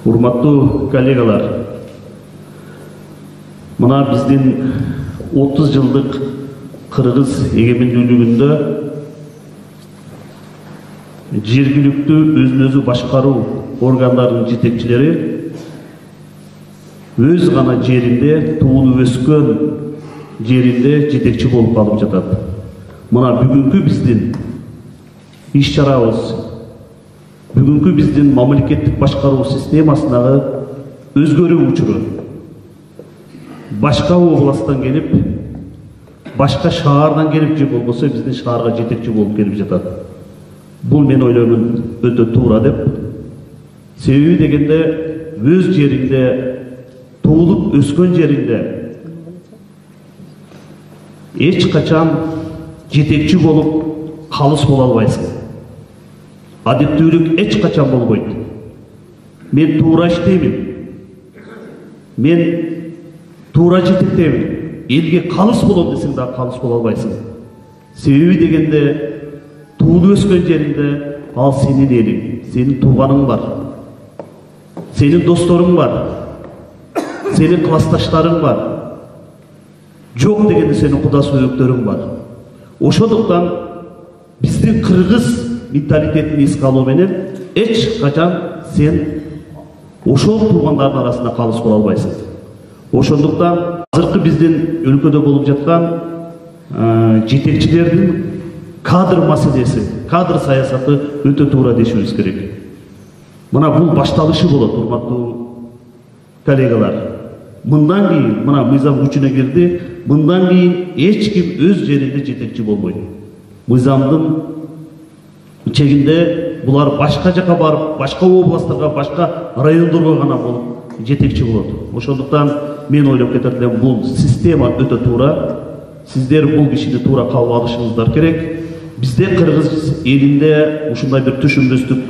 Урматтуу коллегалар, мына биздин 30 жылдык Кыргыз эгемендүүлүгүндө жергиликтүү өзүн өзү башкаруу органдарынын жетекчилери өз гана жеринде, туулуп өскөн жеринде жетекчи болуп калып жатат. Мына бүгүнкү биздин иш-чарабыз, бүгүнкү биздин мамлекеттик башкаруу системасындагы өзгөрүү учуру башка областтан келип, башка шаардан келип же болбосо биздин шаарга жетекчи болуп келип жатат. Бул мен ойлоймун өтө туура деп. Себеби дегенде өз жеринде, туулуп өскөн жеринде эч качан жетекчи болуп калыс боло албайсың. Адептүүлүк эч качан болбойт. Мен туура иштеймин. Мен туура жетектеймин. Элге калыс болом десең да калыс боло албайсың. Себеби дегенде туулуп өскөн жеринде ал сенин элиң, сенин тууганың бар. Сенин досторуң бар. Сенин классташтарың бар. Жок дегенде сенин куда сүйөктөрүң бар. Ошондуктан биздин кыргыз менталитетин эске алуу менен эч качан сен ошол туугандардын арасында калыс боло албайсың. Ошондуктан азыркы биздин өлкөдө болуп жаткан жетекчилердин кадр маселеси, кадр саясаты өтө туура дешибиз керек. Мына бул башталышы болот, урматтуу коллегалар. Мындан кийин, мына мыйзам күчүнө кирди, мындан кийин эч ким өз жеринде жетекчи болбойт. Мыйзамдын чегинде булар башка жака барып, башка областтарга, башка райондорго гана болуп жетекчи болот. Ошондуктан мен ойлоп кетет элем, бул система өтө туура. Сиздер бул кишини туура кабыл алышыңыздар керек. Бизде кыргыз элинде ушундай бир түшүнбөстүк,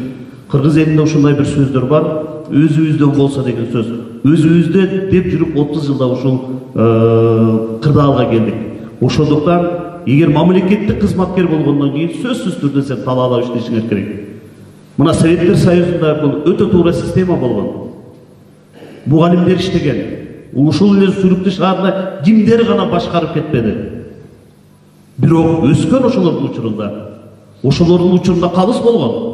кыргыз элинде ушундай бир сөздөр бар. Өзүбүздөн болсо деген сөз. Өзүбүздө деп жүрүп 30 жылда ушул кырдаалга келдик. Ошондуктан эгер мамлекеттик кызматкер болгондон кийин сөзсүз түрдө сен талаалап иштешиңер керек. Мына Советтер Союзунда бул өтө туура система болгон. Мугалимдер иштеген. Ушул эле Сүрүктү шаарында кимдер гана башкарып кетпеди. Бирок өскөн ошолордун учурунда калыс болгон.